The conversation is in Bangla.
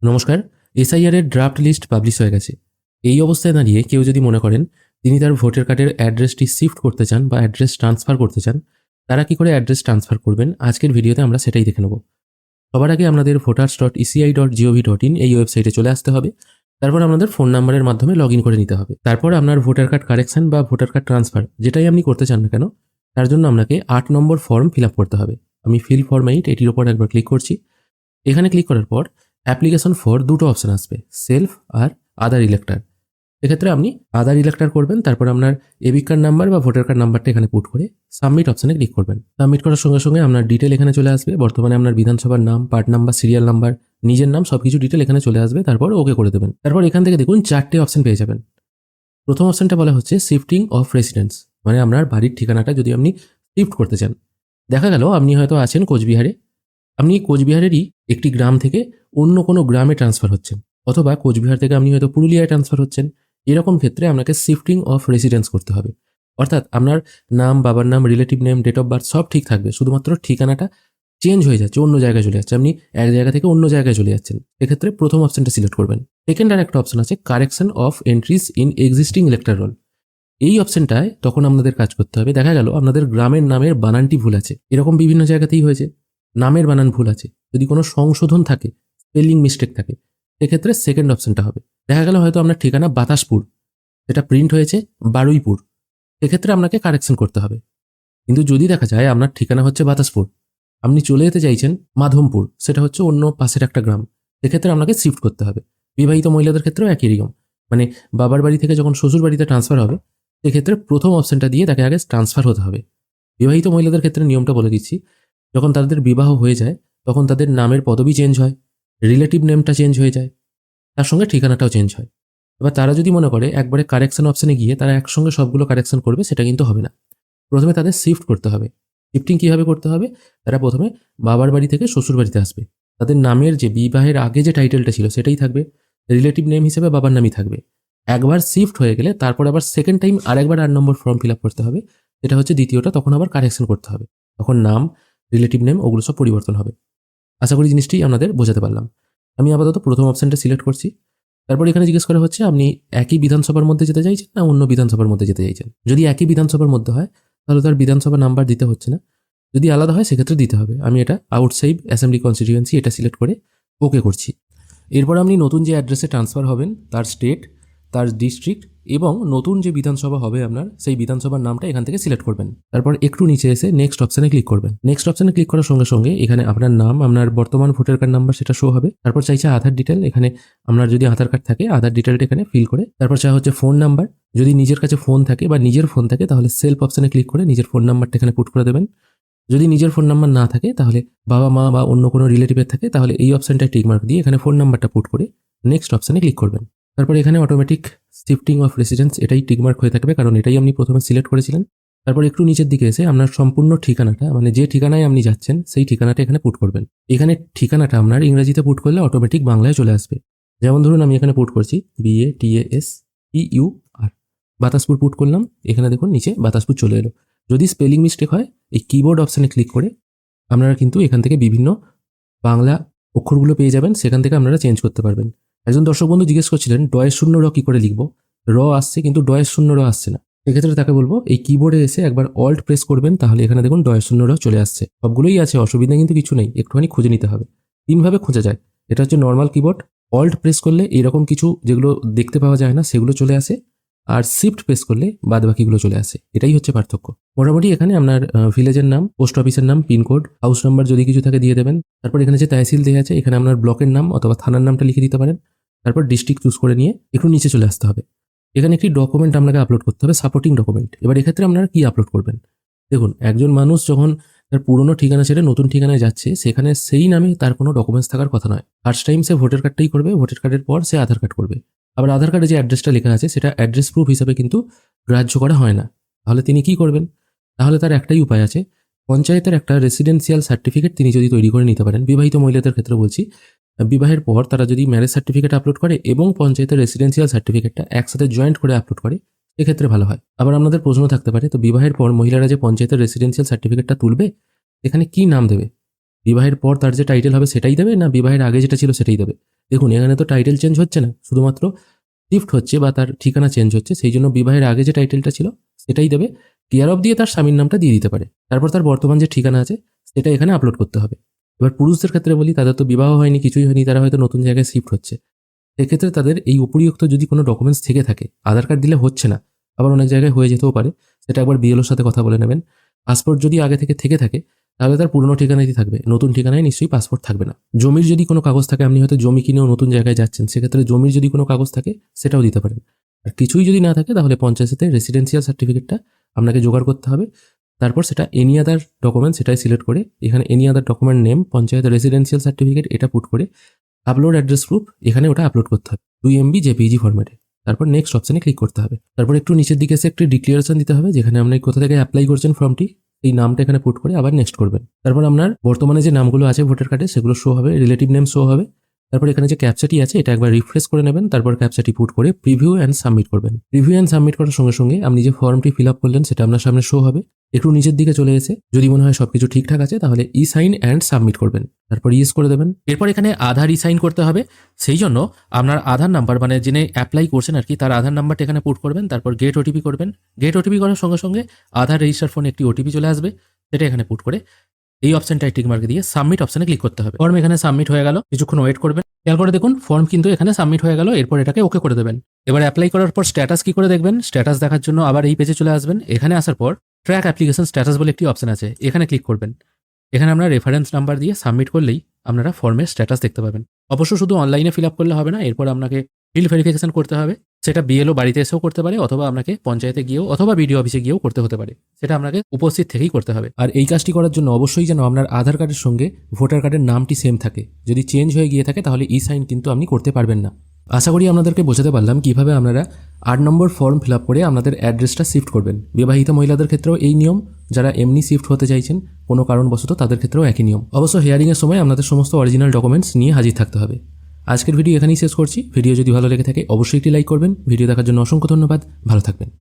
নমস্কার। এসআইআর এর ড্রাফট লিস্ট পাবলিশ হয়ে গেছে। এই অবস্থায় দাঁড়িয়ে কেউ যদি মনে করেন তিনি তার ভোটার কার্ডের অ্যাড্রেসটি শিফট করতে চান বা অ্যাড্রেস ট্রান্সফার করতে চান, তারা কি করে অ্যাড্রেস ট্রান্সফার করবেন আজকের ভিডিওতে আমরা সেটাই দেখে নেব। সবার আগে আপনাদের voters.eci.gov.in এই ওয়েবসাইটে চলে আসতে হবে। তারপর আপনাদের ফোন নাম্বারের মাধ্যমে লগ ইন করে নিতে হবে। তারপর আপনার ভোটার কার্ড কারেকশন বা ভোটার কার্ড ট্রান্সফার যেটাই আপনি করতে চান না কেন, তার জন্য আপনাকে 8 নম্বর ফর্ম ফিল আপ করতে হবে। আমি ফিল ফর্ম 8 এটির ওপর একবার ক্লিক করছি। এখানে ক্লিক করার পর অ্যাপ্লিকেশন ফর দুটো অপশন আসবে, সেলফ আর আদার ইলেক্টর। এক্ষেত্রে আপনি আদার ইলেক্টর করবেন, তারপর আপনার এপিক কার্ড নাম্বার বা ভোটার কার্ড নাম্বারটা এখানে পুট করে সাবমিট অপশনে ক্লিক করবেন। সাবমিট করার সঙ্গে সঙ্গে আপনার ডিটেল এখানে চলে আসবে। বর্তমানে আপনার বিধানসভার নাম, পার্ট নাম্বার, সিরিয়াল নাম্বার, নিজের নাম সবকিছু ডিটেল এখানে চলে আসবে। তারপর ওকে করে দেবেন। তারপর এখান থেকে দেখুন 4টে অপশন পেয়ে যাবেন। প্রথম অপশনটা বলা হচ্ছে শিফটিং অফ রেসিডেন্স, মানে আপনার বাড়ির ঠিকানাটা যদি আপনি শিফট করতে চান। দেখা গেল আপনি হয়তো আছেন কোচবিহারে, আপনি কোচবিহারেরই একটি গ্রাম থেকে অন্য কোনো গ্রামে ট্রান্সফার হচ্ছেন, অথবা কোচবিহার থেকে আপনি হয়তো পুরুলিয়ায় ট্রান্সফার হচ্ছেন। এরকম ক্ষেত্রে আপনাকে শিফটিং অফ রেসিডেন্স করতে হবে। অর্থাৎ আপনার নাম, বাবার নাম, relative name, date of birth সব ঠিক থাকবে, শুধুমাত্র ঠিকানাটা চেঞ্জ হয়ে যাচ্ছে, অন্য জায়গায় চলে যাচ্ছে, আপনি এক জায়গা থেকে অন্য জায়গায় চলে যাচ্ছেন। এক্ষেত্রে প্রথম অপশনটা সিলেক্ট করবেন। সেকেন্ড আর একটা অপশন আছে correction of entries in existing elector roll. এই অপশনটায় তখন আপনাদের কাজ করতে হবে। দেখা গেল আপনাদের গ্রামের নামের বানানটি ভুল আছে, এরকম বিভিন্ন জায়গাতেই হয়েছে, নামের বানান ভুল আছে। যদি কোনো সংশোধন থাকে, স্পেলিং মিস্টেক থাকে, সেক্ষেত্রে সেকেন্ড অপশনটা হবে। দেখা গেল হয়তো আপনার ঠিকানা বাতাসপুর, সেটা প্রিন্ট হয়েছে বারুইপুর, সেক্ষেত্রে আপনাকে কারেকশন করতে হবে। কিন্তু যদি দেখা যায় আপনার ঠিকানা হচ্ছে বাতাসপুর, আপনি চলে যেতে চাইছেন মাধবপুর, সেটা হচ্ছে অন্য পাশের একটা গ্রাম, সেক্ষেত্রে আপনাকে শিফট করতে হবে। বিবাহিত মহিলাদের ক্ষেত্রেও একই রকম, মানে বাবার বাড়ি থেকে যখন শ্বশুর বাড়িতে ট্রান্সফার হবে, সেক্ষেত্রে প্রথম অপশনটা দিয়ে তাকে আগে ট্রান্সফার হতে হবে। বিবাহিত মহিলাদের ক্ষেত্রে নিয়মটা বলে দিচ্ছি, যখন তাদের বিবাহ হয়ে যায় তখন তাদের নামের পদবি চেঞ্জ হয়, রিলেটিভ নেমটা চেঞ্জ হয়ে যায়, তার সঙ্গে ঠিকানাটাও চেঞ্জ হয়। এবার তারা যদি মনে করে একবারে কারেকশন অপশনে গিয়ে তারা একসঙ্গে সবগুলো কারেকশন করবে, সেটা কিন্তু হবে না। প্রথমে তাদের শিফট করতে হবে। শিফটিং কীভাবে করতে হবে? তারা প্রথমে বাবার বাড়ি থেকে শ্বশুর বাড়িতে আসবে, তাদের নামের যে বিবাহের আগে যে টাইটেলটা ছিল সেটাই থাকবে, রিলেটিভ নেম হিসেবে বাবার নামই থাকবে। একবার শিফট হয়ে গেলে তারপর আবার সেকেন্ড টাইম আরেকবার 8 নম্বর ফর্ম ফিল আপ করতে হবে, এটা হচ্ছে দ্বিতীয়টা, তখন আবার কারেকশন করতে হবে। তখন নাম, রিলেটিভ নেম ওগুলো সব পরিবর্তন হবে। আশা করি জিনিসটি আপনাদের বোঝাতে পারলাম। আমি আপাতত প্রথম অপশনটা সিলেক্ট করছি। তারপর এখানে জিজ্ঞেস করা হচ্ছে আপনি একই বিধানসভার মধ্যে যেতে চাইছেন না অন্য বিধানসভার মধ্যে যেতে চাইছেন। যদি একই বিধানসভার মধ্যে হয় তাহলে তার বিধানসভা নাম্বার দিতে হচ্ছে না, যদি আলাদা হয় সেক্ষেত্রে দিতে হবে। আমি এটা আউটসাইড অ্যাসেম্বলি কনস্টিটিউয়েন্সি এটা সিলেক্ট করে ওকে করছি। এরপর আপনি নতুন যে অ্যাড্রেসে ট্রান্সফার হবেন তার স্টেট, তার ডিস্ট্রিক্ট এবং নতুন যে বিধানসভা হবে আপনার সেই বিধানসভার নামটা এখান থেকে সিলেক্ট করবেন। তারপর একটু নিচে এসে নেক্সট অপশনে ক্লিক করবেন। নেক্সট অপশনে ক্লিক করার সঙ্গে সঙ্গে এখানে আপনার নাম, আপনার বর্তমান ভোটার কার্ড নাম্বার সেটা শো হবে। তারপর চাইছে আধার ডিটেল, এখানে আপনার যদি আধার কার্ড থাকে আধার ডিটেলটা এখানে ফিল করে, তারপর চাই হচ্ছে ফোন নাম্বার, যদি নিজের কাছে ফোন থাকে বা নিজের ফোন থাকে তাহলে সেলফ অপশনে ক্লিক করে নিজের ফোন নাম্বারটা এখানে পুট করে দেবেন। যদি নিজের ফোন নাম্বার না থাকে তাহলে বাবা মা বা অন্য কোনো রিলেটিভের থাকে তাহলে এই অপশনটায় টিকমার্ক দিয়ে এখানে ফোন নাম্বারটা পুট করে নেক্সট অপশনে ক্লিক করবেন। তারপর এখানে অটোমেটিক শিফটিং অফ রেসিডেন্স এটাই টিকমার্ক হয়ে থাকবে, কারণ এটাই আপনি প্রথমে সিলেক্ট করেছিলেন। তারপর একটু নিচের দিকে এসে আপনার সম্পূর্ণ ঠিকানাটা, মানে যে ঠিকানায় আপনি যাচ্ছেন সেই ঠিকানাটা এখানে পুট করবেন। এখানে ঠিকানাটা আপনার ইংরেজিতে পুট করলে অটোমেটিক বাংলায় চলে আসবে। যেমন ধরুন আমি এখানে পুট করছি BATASPUR, বাতাসপুর পুট করলাম, এখানে দেখুন নিচে বাতাসপুর চলে এলো। যদি স্পেলিং মিস্টেক হয় এই কিবোর্ড অপশানে ক্লিক করে আপনারা কিন্তু এখান থেকে বিভিন্ন বাংলা অক্ষরগুলো পেয়ে যাবেন, সেখান থেকে আপনারা চেঞ্জ করতে পারবেন। একজন দর্শক বন্ধু জিজ্ঞেস করছিলেন ডয়ের শূন্য র কি করে লিখবো, র আসছে কিন্তু ডয়ের শূন্য র আসছে না। সেক্ষেত্রে তাকে বলবো এই কিবোর্ডে এসে একবার অল্ট প্রেস করবেন, তাহলে এখানে দেখুন ডয়ের শূন্য র চলে আসছে। সবগুলোই আছে, অসুবিধা কিন্তু কিছু নেই, একটুখানি খুঁজে নিতে হবে। 3 ভাবে খোঁজা যায়। এটা হচ্ছে নর্মাল কিবোর্ড, অল্ট প্রেস করলে এরকম কিছু যেগুলো দেখতে পাওয়া যায় না সেগুলো চলে আসে, আর শিফট প্রেস করলে বাদ বাকিগুলো চলে আসে। এটাই হচ্ছে পার্থক্য। মোটামুটি এখানে আপনার ভিলেজের নাম, পোস্ট অফিসের নাম, পিনকোড, হাউস নাম্বার যদি কিছু থাকে দিয়ে দেবেন। তারপর এখানে যে তহসিল দেওয়া আছে এখানে আপনার ব্লকের নাম অথবা থানার নামটা লিখে দিতে পারেন। তারপর ডিস্ট্রিক্ট চুজ করে নিয়ে একটু নিচে চলে আসতে হবে। এখানে একটি ডকুমেন্ট আপনাকে আপলোড করতে হবে, সাপোর্টিং ডকুমেন্ট। এবার এক্ষেত্রে আপনারা কি আপলোড করবেন? দেখুন, একজন মানুষ যখন তার পুরনো ঠিকানা ছেড়ে নতুন ঠিকানায় যাচ্ছে সেখানে সেই নামে তার কোনো ডকুমেন্টস থাকার কথা নয়। ফার্স্ট টাইম সে ভোটার কার্ডটাই করবে, ভোটার কার্ডের পর সে আধার কার্ড করবে। আবার আধার কার্ডে যে অ্যাড্রেসটা লেখা আছে সেটা অ্যাড্রেস প্রুফ হিসাবে কিন্তু গ্রাহ্য করা হয় না। তাহলে তিনি কি করবেন? তাহলে তার একটাই উপায় আছে, পঞ্চায়েতের একটা রেসিডেন্সিয়াল সার্টিফিকেট তিনি যদি তৈরি করে নিতে পারেন। বিবাহিত মহিলাদের ক্ষেত্রে বলছি, বিবাহের পর তারা যদি ম্যারেজ সার্টিফিকেট আপলোড করে এবং পঞ্চায়েতের রেসিডেন্সিয়াল সার্টিফিকেটটা একসাথে জয়েন্ট করে আপলোড করে, সেক্ষেত্রে ভালো হয়। আবার আপনাদের প্রশ্ন থাকতে পারে, তো বিবাহের পর মহিলারা যে পঞ্চায়েতের রেসিডেন্সিয়াল সার্টিফিকেটটা তুলবে এখানে কি নাম দেবে? বিবাহের পর তার যে টাইটেল হবে সেটাই দেবে না বিবাহের আগে যেটা ছিল সেটাই দেবে? দেখুন এখানে তো টাইটেল চেঞ্জ হচ্ছে না, শুধুমাত্র শিফট হচ্ছে বা তার ঠিকানা চেঞ্জ হচ্ছে, সেই জন্য বিবাহের আগে যে টাইটেলটা ছিল সেটাই দেবে। কেয়ার অফ দিয়ে তার স্বামীর নামটা দিয়ে দিতে পারে। তারপর তার বর্তমান যে ঠিকানা আছে সেটা এখানে আপলোড করতে হবে। এবার পুরুষদের ক্ষেত্রে বলি, তাদের তো বিবাহ হয়নি, কিছুই হয়নি, তারা হয়তো নতুন জায়গায় শিফট হচ্ছে। সেক্ষেত্রে তাদের এই উপরিউক্ত যদি কোনো ডকুমেন্টস থেকে থাকে, আধার কার্ড দিলে হচ্ছে না, আবার অনেক জায়গায় হয়ে যেতেও পারে, সেটা একবার বিএলওর সাথে কথা বলে নেবেন। পাসপোর্ট যদি আগে থেকে থাকে তাহলে তার পুরনো ঠিকানায় থাকবে, নতুন ঠিকানায় নিশ্চয়ই পাসপোর্ট থাকবে না। জমির যদি কোনো কাগজ থাকে, আপনি হয়তো জমি কিনেও নতুন জায়গায় যাচ্ছেন, সেক্ষেত্রে জমির যদি কোনো কাগজ থাকে সেটাও দিতে পারেন। আর কিছুই যদি না থাকে তাহলে পঞ্চায়েতে রেসিডেন্সিয়াল সার্টিফিকেটটা আপনাকে জোগাড় করতে হবে। তারপর সেটা এনি আদার ডকুমেন্ট সেটাই সিলেক্ট করে এখানে any other document name panchayat residential certificate এটা পুট করে আপলোড অ্যাড্রেস প্রুফ এখানে ওটা আপলোড করতে হবে 2 MB জেপিজি ফরম্যাটে। তারপর নেক্সট অপশনে ক্লিক করতে হবে। তারপর একটু নিচের দিকে এসে একটি ডিক্লারেশন দিতে হবে, যেখানে আপনি কোথা থেকে অ্যাপ্লাই করছেন ফর্মটি, এই নামটা এখানে পুট করে আবার নেক্সট করবেন। তারপর আপনার বর্তমানে যে নামগুলো আছে ভোটার কার্ডে সেগুলো শো হবে, রিলেটিভ নেম শো হবে। তারপর এখানে যে ক্যাপচাটি আছে এটা একবার রিফ্রেশ করে নেবেন, তারপর ক্যাপচাটি পুট করে প্রিভিউ অ্যান্ড সাবমিট করবেন। প্রিভিউ অ্যান্ড সাবমিট করার সঙ্গে সঙ্গে আপনি যে ফর্মটি ফিল আপ করলেন সেটা আপনার সামনে শো হবে। একটু নিচের দিকে চলে এসে যদি মনে হয় সবকিছু ঠিকঠাক আছে তাহলে ই সাইন অ্যান্ড সাবমিট করবেন, তারপর ইয়েস করে দেবেন। এরপর এখানে আধার ই সাইন করতে হবে, সেই জন্য আপনার আধার নাম্বার মানে যিনি অ্যাপ্লাই করছেন আর কি তার আধার নাম্বারটা এখানে পুট করবেন, তারপর গেট ওটিপি করবেন। গেট ওটিপি করার সঙ্গে সঙ্গে আধার রেজিস্টার ফোনে একটি ওটিপি চলে আসবে, সেটা এখানে পুট করে এই অপশনটাই টিক মার্ক দিয়ে সাবমিট অপশনে ক্লিক করতে হবে। ফর্ম এখানে সাবমিট হয়ে গেল, কিছুক্ষণ ওয়েট করবেন। খেয়াল করে দেখুন ফর্ম কিন্তু এখানে সাবমিট হয়ে গেল। এরপর এটাকে ওকে করে দেবেন। এবার অ্যাপ্লাই করার পর স্ট্যাটাস কি করে দেখবেন, স্ট্যাটাস দেখার জন্য আবার এই পেজে চলে আসবেন। এখানে আসার পর ট্র্যাক অ্যাপ্লিকেশন স্ট্যাটাস বলে একটি অপশন আছে, এখানে ক্লিক করবেন। এখানে আমরা রেফারেন্স নাম্বার দিয়ে সাবমিট করলেই আপনারা ফর্মের স্ট্যাটাস দেখতে পাবেন। অবশ্য শুধু অনলাইনে ফিল আপ করলে হবে না, এরপর আপনাকে ফিল্ড ভেরিফিকেশন করতে হবে। সেটা বিএলও বাড়িতে এসেও করতে পারে, অথবা আপনাকে পঞ্চায়েতে গিয়েও অথবা বিডিও অফিসে গিয়েও করতে হতে পারে, সেটা আপনাকে উপস্থিত থেকেই করতে হবে। আর এই কাজটি করার জন্য অবশ্যই যেন আপনার আধার কার্ডের সঙ্গে ভোটার কার্ডের নামটি সেম থাকে। যদি চেঞ্জ হয়ে গিয়ে থাকে তাহলে ই সাইন কিন্তু আপনি করতে পারবেন না। আশা করি আপনাদেরকে বোঝাতে পারলাম কিভাবে আপনারা 8 নম্বর ফর্ম ফিল আপ করে আপনাদের অ্যাড্রেসটা শিফট করবেন। বিবাহিত মহিলাদের ক্ষেত্রেও এই নিয়ম, যারা এমনি শিফট হতে চাইছেন কোনো কারণবশত তাদের ক্ষেত্রেও একই নিয়ম। অবশ্য হিয়ারিংয়ের সময় আপনাদের সমস্ত অরিজিনাল ডকুমেন্টস নিয়ে হাজির থাকতে হবে। আজকের ভিডিও এখানেই শেষ করছি। ভিডিও যদি ভালো লেগে থাকে অবশ্যই একটি লাইক করবেন। ভিডিও দেখার জন্য অসংখ্য ধন্যবাদ। ভালো থাকবেন।